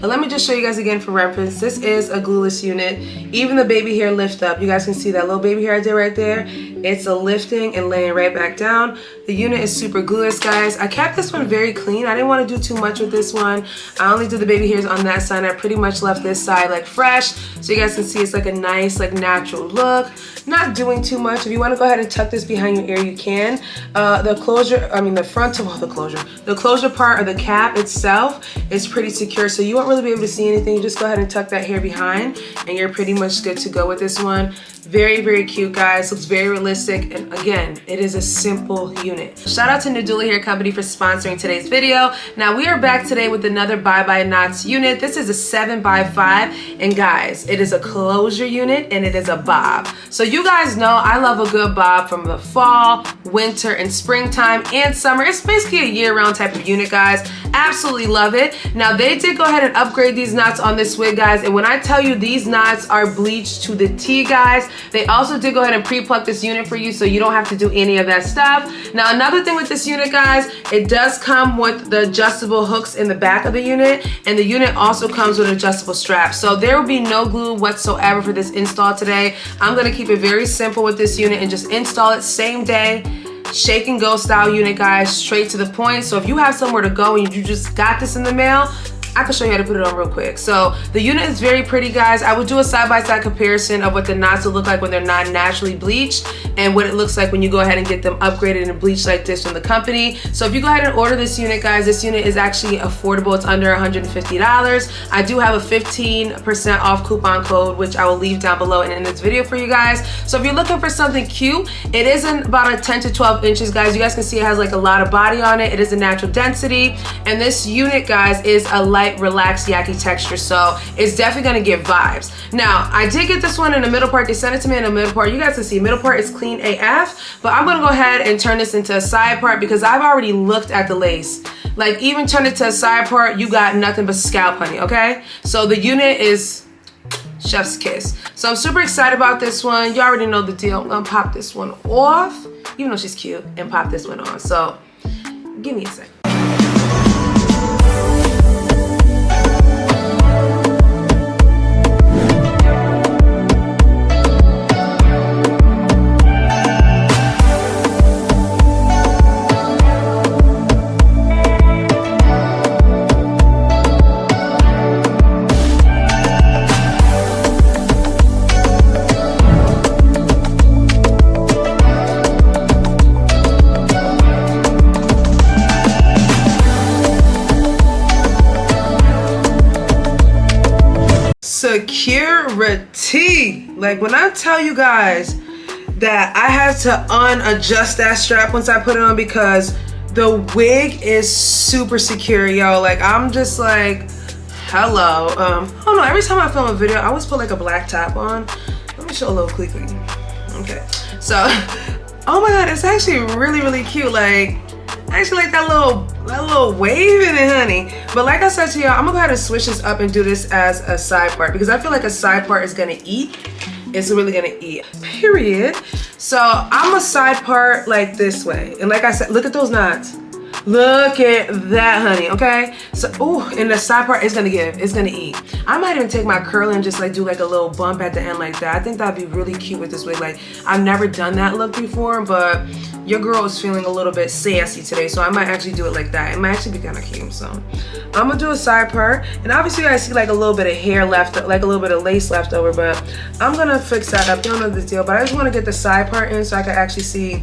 But let me just show you guys again for reference. This is a glueless unit. Even the baby hair lift up. You guys can see that little baby hair I did right there. It's a lifting and laying right back down. The unit is super glueless, guys. I kept this one very clean. I didn't want to do too much with this one. I only did the baby hairs on that side. I pretty much left this side like fresh. So you guys can see it's like a nice, like natural look. Not doing too much. If you want to go ahead and tuck this behind your ear, you can. The closure part of the cap itself is pretty secure, so you won't really be able to see anything. You just go ahead and tuck that hair behind and you're pretty much good to go with this one. Very, very cute, guys. Looks very realistic, and again, it is a simple unit. Shout out to Nadula Hair Company for sponsoring today's video. Now we are back today with another Bye Bye Knots unit. This is a 7x5, and guys, it is a closure unit and it is a bob. So you guys know I love a good bob from the fall, winter, and springtime, and summer. It's basically a year-round type of unit, guys. Absolutely love it. Now they did go ahead and upgrade these knots on this wig, guys, and when I tell you these knots are bleached to the T, guys, they also did go ahead and pre-pluck this unit for you, so you don't have to do any of that stuff. Now another thing with this unit, guys, it does come with the adjustable hooks in the back of the unit, and the unit also comes with adjustable straps. So there will be no glue whatsoever for this install today. I'm gonna keep it very simple with this unit and just install it same day. Shake and go style unit, guys, straight to the point. So if you have somewhere to go and you just got this in the mail, I can show you how to put it on real quick. So the unit is very pretty, guys. I would do a side-by-side comparison of what the knots will look like when they're not naturally bleached and what it looks like when you go ahead and get them upgraded and bleached like this from the company. So if you go ahead and order this unit, guys, this unit is actually affordable. It's under $150. I do have a 15% off coupon code, which I will leave down below and in this video for you guys. So if you're looking for something cute, it is about a 10 to 12 inches, guys. You guys can see it has like a lot of body on it. It is a natural density, and this unit, guys, is a light, relaxed yaki texture, so it's definitely gonna give vibes. Now I did get this one in the middle part. They sent it to me in the middle part. You guys can see middle part is clean AF, but I'm gonna go ahead and turn this into a side part because I've already looked at the lace. Like, even turn it to a side part, you got nothing but scalp, honey. Okay, so the unit is chef's kiss. So I'm super excited about this one. You already know the deal. I'm gonna pop this one off, even though she's cute, and pop this one on. So give me a second. Security. Like, when I tell you guys that I had to unadjust that strap once I put it on because the wig is super secure, yo. Like, I'm just like, hello. I don't know, every time I film a video I always put like a black top on. Let me show a little quickly. Okay, so oh my god, it's actually really, really cute. Like, I actually like that little wave in it, honey. But like I said to y'all, I'm gonna go ahead and switch this up and do this as a side part because I feel like a side part is gonna eat. It's really gonna eat, period. So I'm a side part like this way. And like I said, look at those knots. Look at that, honey, okay? So, ooh, and the side part is gonna give, it's gonna eat. I might even take my curl and just like do like a little bump at the end like that. I think that'd be really cute with this wig. Like, I've never done that look before, but your girl is feeling a little bit sassy today, so I might actually do it like that. It might actually be kind of cute. So I'm gonna do a side part, and obviously I see like a little bit of hair left, like a little bit of lace left over, but I'm gonna fix that up. You don't know this deal, but I just want to get the side part in so I can actually see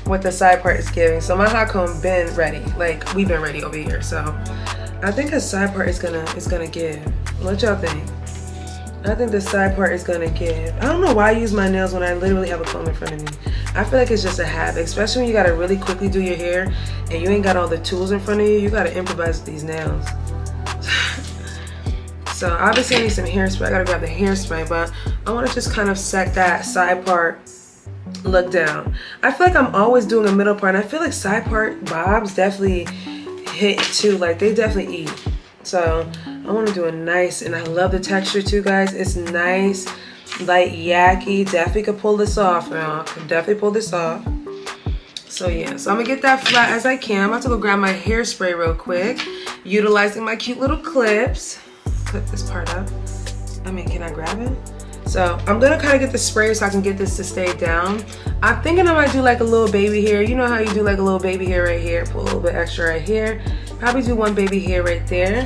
what the side part is giving. So my hot comb been ready, like we've been ready over here. So I think a side part is gonna give. What y'all think? I think the side part is gonna give. I don't know why I use my nails when I literally have a comb in front of me. I feel like it's just a habit, especially when you gotta really quickly do your hair and you ain't got all the tools in front of you. You gotta improvise with these nails. So obviously I need some hairspray. I gotta grab the hairspray, but I wanna just kind of set that side part look down. I feel like I'm always doing a middle part, and I feel like side part bobs definitely hit too. Like, they definitely eat. So I want to do a nice, and I love the texture too, guys. It's nice, light yaki. Definitely could pull this off, y'all. Can definitely pull this off. So yeah, so I'm gonna get that flat as I can. I'm about to go grab my hairspray real quick, utilizing my cute little clips. clip this part up. I mean, can I grab it? So I'm gonna kind of get the spray so I can get this to stay down. I'm thinking I might do like a little baby hair. You know how you do like a little baby hair right here, put a little bit extra right here. Probably do one baby hair right there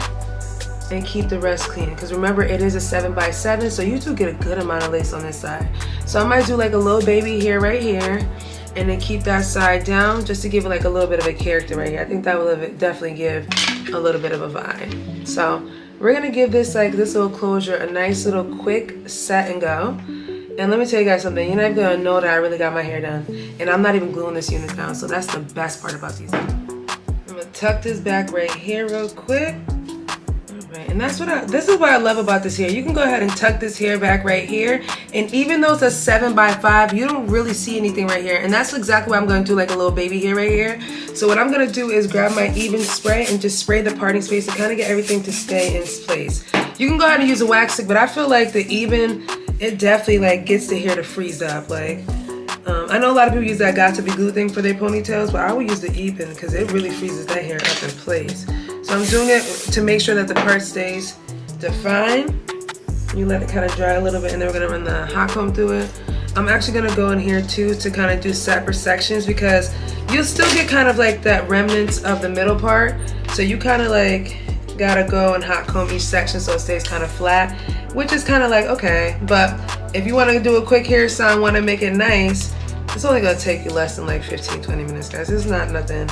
and keep the rest clean. Because remember, it is a 7x7, so you do get a good amount of lace on this side. So I might do like a little baby hair right here and then keep that side down just to give it like a little bit of a character right here. I think that will definitely give a little bit of a vibe. So we're gonna give this like this little closure a nice little quick set and go. And let me tell you guys something, you're not gonna know that I really got my hair done. And I'm not even gluing this unit down, so that's the best part about these. I'm gonna tuck this back right here real quick. Alright, and this is what I love about this hair. You can go ahead and tuck this hair back right here. And even though it's a 7x5, you don't really see anything right here. And that's exactly why I'm gonna do like a little baby hair right here. So what I'm gonna do is grab my even spray and just spray the parting space to kind of get everything to stay in place. You can go ahead and use a wax stick, but I feel like the even, it definitely like gets the hair to freeze up. Like, I know a lot of people use that got to be glue thing for their ponytails, but I would use the even because it really freezes that hair up in place. So I'm doing it to make sure that the part stays defined. You let it kind of dry a little bit, and then we're gonna run the hot comb through it. I'm actually gonna go in here too to kind of do separate sections because you'll still get kind of like that remnants of the middle part. So you kind of like gotta go and hot comb each section so it stays kind of flat, which is kind of like okay. But if you want to do a quick hairstyle and want to make it nice, it's only gonna take you less than like 15-20 minutes, guys. It's not nothing.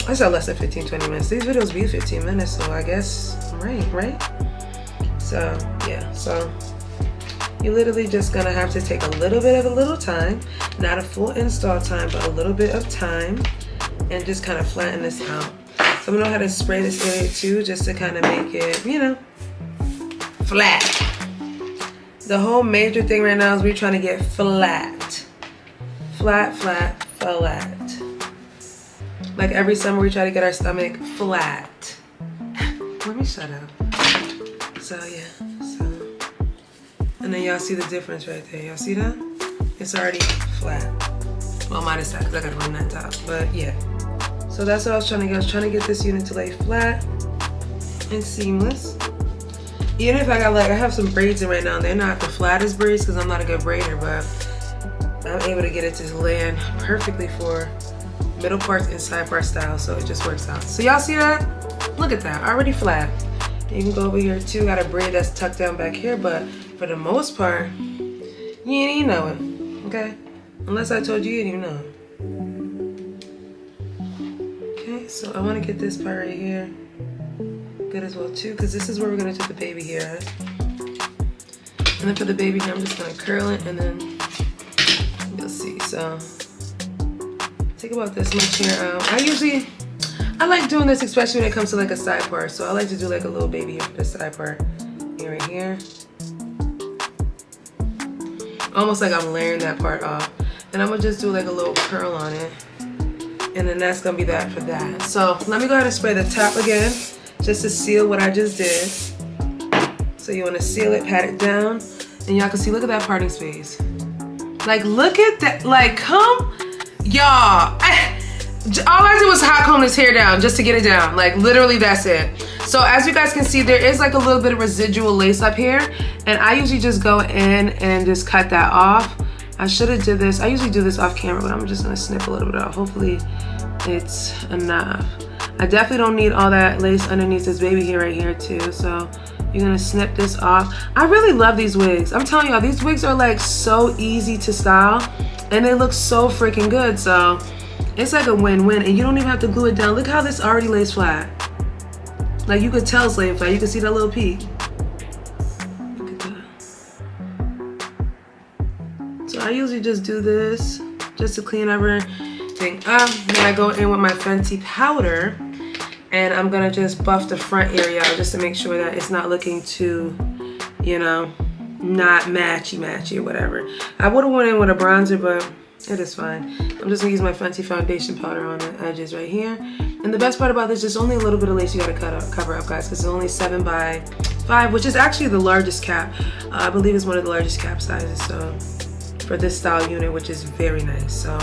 I said less than 15-20 minutes. These videos be 15 minutes, so I guess right? So yeah, so you're literally just gonna have to take a little bit of a little time, not a full install time, but a little bit of time, and just kind of flatten this out. So I'm gonna know how to spray this area too, just to kind of make it, you know, flat. The whole major thing right now is we're trying to get flat. Flat, flat, flat. Like every summer we try to get our stomach flat. Let me shut up. So yeah, so. And then y'all see the difference right there. Y'all see that? It's already flat. Well, minus that, because I gotta run that top, but yeah. So that's what I was trying to get. I was trying to get this unit to lay flat and seamless. Even if I got like, I have some braids in right now. They're not the flattest braids because I'm not a good braider, but I'm able to get it to land perfectly for middle parts and side part style, so it just works out. So y'all see that? Look at that, already flat. You can go over here too, got a braid that's tucked down back here, but for the most part, you ain't even know it, okay? Unless I told you, you didn't even know. Okay, so I wanna get this part right here good as well too, because this is where we're gonna do the baby hair at. And then for the baby hair, I'm just gonna curl it and then you'll see, so. Take about this much hair out. I like doing this especially when it comes to like a side part. So I like to do like a little baby hair for the side part. Here, right here. Almost like I'm layering that part off. And I'm gonna just do like a little curl on it. And then that's gonna be that for that. So let me go ahead and spray the top again, just to seal what I just did. So you wanna seal it, pat it down. And y'all can see, look at that parting space. Like, look at that, like, come. Y'all, all I did was hot comb this hair down just to get it down. Like literally that's it. So as you guys can see, there is like a little bit of residual lace up here, and I usually just go in and just cut that off. I should have did this. I usually do this off camera, but I'm just gonna snip a little bit off. Hopefully it's enough. I definitely don't need all that lace underneath this baby hair right here too. So you're gonna snip this off. I really love these wigs. I'm telling y'all, these wigs are like so easy to style. And they look so freaking good, so it's like a win-win, and you don't even have to glue it down. Look how this already lays flat. Like you could tell it's laying flat. You can see that little peak. Look at that. So I usually just do this just to clean everything up. Then I go in with my Fenty powder, and I'm gonna just buff the front area out just to make sure that it's not looking too, you know, not matchy or whatever. I would have went in with a bronzer, but it is fine. I'm just gonna use my Fenty foundation powder on the edges right here. And the best part about this is only a little bit of lace you gotta cover up, guys, because it's only 7x5, which is actually the largest cap. I believe it's one of the largest cap sizes, so for this style unit, which is very nice. So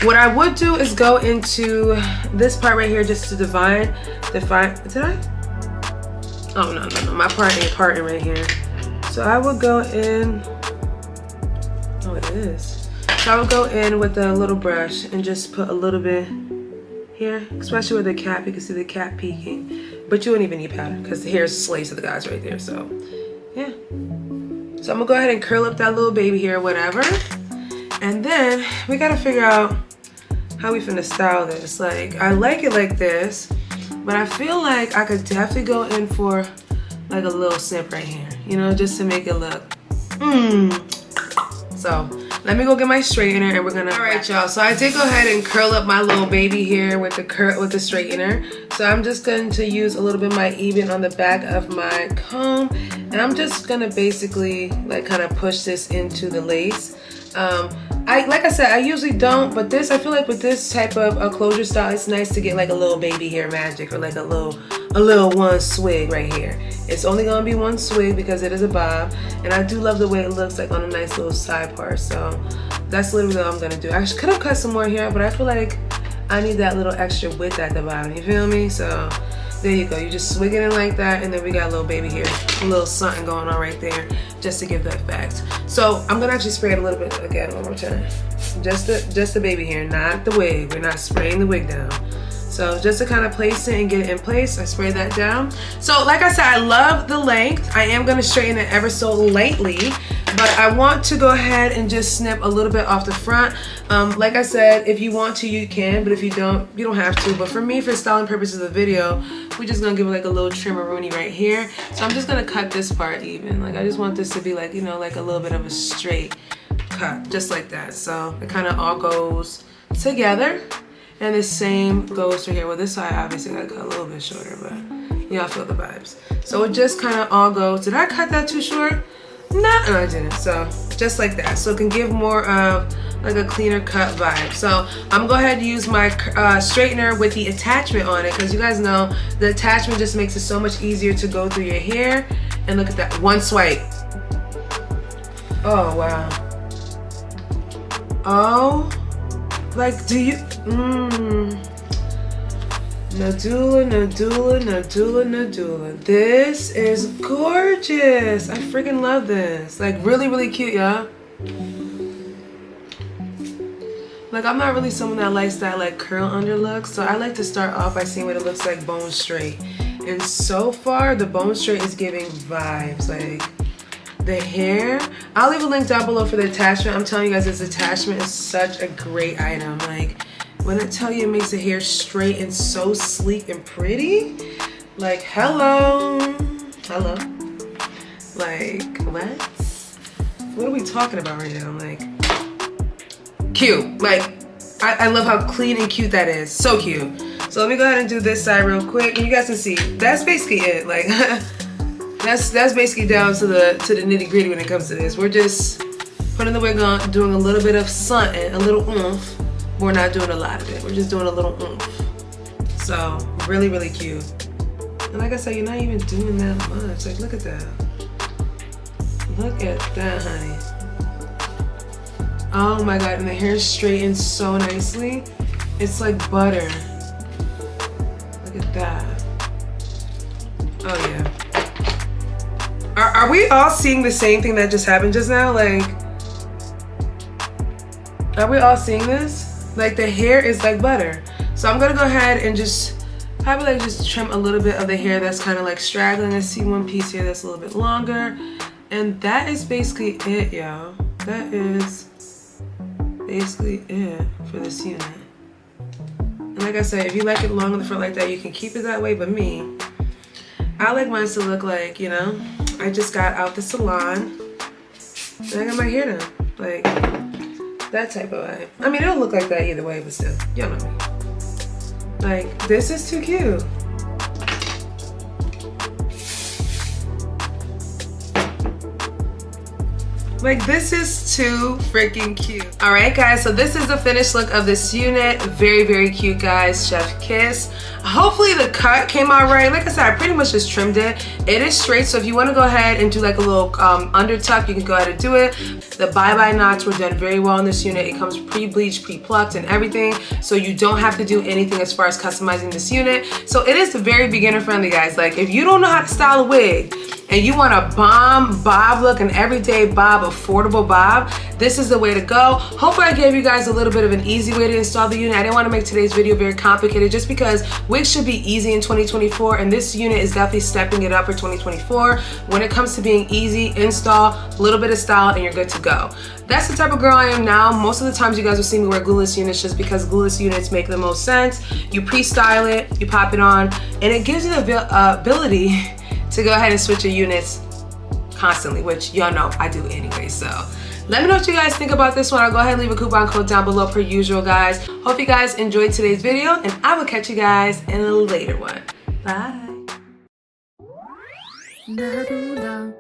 what I would do is go into this part right here just to define, did I? Oh, no. My part ain't parting right here. So I will go in. Oh, it is. So I will go in with a little brush and just put a little bit here, especially with the cap. You can see the cap peeking. But you wouldn't even need powder because the hair is slaves to the guys right there. So, yeah. So I'm gonna go ahead and curl up that little baby hair, whatever. And then we gotta figure out how we finna style this. Like, I like it like this, but I feel like I could definitely go in for like a little snip right here, you know, just to make it look, So let me go get my straightener and we're gonna, all right, y'all. So I did go ahead and curl up my little baby hair with the straightener. So I'm just going to use a little bit of my even on the back of my comb, and I'm just gonna basically like kind of push this into the lace. Like I said, I usually don't, but this, I feel like with this type of a closure style, it's nice to get like a little baby hair magic, or like a little one swig right here. It's only gonna be one swig because it is a bob, and I do love the way it looks like on a nice little side part. So that's literally what I'm gonna do. I could have cut some more here, but I feel like I need that little extra width at the bottom, you feel me? So there you go, you just swig it in like that, and then we got a little baby hair, a little something going on right there, just to give the effect. So I'm gonna actually spray it a little bit again, one more time. Just the baby hair, not the wig. We're not spraying the wig down. So just to kind of place it and get it in place, I spray that down. So like I said, I love the length. I am gonna straighten it ever so lightly, but I want to go ahead and just snip a little bit off the front. Like I said, if you want to, you can, but if you don't have to. But for me, for styling purposes of the video, we're just gonna give it like a little trimmeroonie right here. So I'm just gonna cut this part even. Like I just want this to be like, you know, like a little bit of a straight cut, just like that. So it kind of all goes together. And the same goes for here. Well, this side obviously I cut a little bit shorter, but y'all feel the vibes. So it just kind of all goes. Did I cut that too short? No, I didn't. So just like that. So it can give more of like a cleaner cut vibe. So I'm gonna go ahead and use my straightener with the attachment on it, because you guys know the attachment just makes it so much easier to go through your hair. And look at that, one swipe. Oh, wow. Oh. Like, do you, Nadula. This is gorgeous. I freaking love this. Like, really, really cute, y'all. Like, I'm not really someone that likes that, like, curl under look. So I like to start off by seeing what it looks like bone straight. And so far, the bone straight is giving vibes. Like, the hair, I'll leave a link down below for the attachment. I'm telling you guys, this attachment is such a great item. Like, when I tell you it makes the hair straight and so sleek and pretty, like, hello. Like, what are we talking about right now? Like, cute. Like, I love how clean and cute that is. So cute. So let me go ahead and do this side real quick, and you guys can see that's basically it. Like, that's basically down to the nitty gritty when it comes to this. We're just putting the wig on, doing a little bit of something, a little oomph. We're not doing a lot of it. We're just doing a little oomph. So really, really cute. And like I said, you're not even doing that much. Like, look at that. Look at that, honey. Oh my God, and the hair straightens so nicely. It's like butter. Look at that. Oh yeah. Are we all seeing the same thing that just happened just now? Like, are we all seeing this? Like, the hair is like butter. So I'm gonna go ahead and just probably like just trim a little bit of the hair that's kind of like straggling. I see one piece here that's a little bit longer. And that is basically it, y'all. That is basically it for this unit. And like I said, if you like it long in the front like that, you can keep it that way. But me, I like mine to look like, you know, I just got out the salon and I got my hair done. Like, that type of vibe. I mean, it'll look like that either way, but still, y'all know me. Like, this is too cute. Like, this is too freaking cute. All right, guys, so this is the finished look of this unit. Very, very cute, guys. Chef kiss. Hopefully the cut came out right. Like I said, I pretty much just trimmed it. It is straight, so if you want to go ahead and do like a little under tuck, you can go ahead and do it. The bye-bye knots were done very well in this unit. It comes pre-bleached, pre-plucked, and everything, so you don't have to do anything as far as customizing this unit. So it is very beginner friendly, guys. Like, if you don't know how to style a wig and you want a bomb bob look, an everyday bob, affordable bob, this is the way to go. Hopefully I gave you guys a little bit of an easy way to install the unit. I didn't want to make today's video very complicated just because wigs should be easy in 2024, and this unit is definitely stepping it up for 2024. When it comes to being easy, install, a little bit of style, and you're good to go. That's the type of girl I am now. Most of the times you guys will see me wear glueless units just because glueless units make the most sense. You pre-style it, you pop it on, and it gives you the ability to go ahead and switch your units constantly, which y'all know I do anyway. So let me know what you guys think about this one. I'll go ahead and leave a coupon code down below per usual, guys. Hope you guys enjoyed today's video, and I will catch you guys in a later one. Bye. Nadula.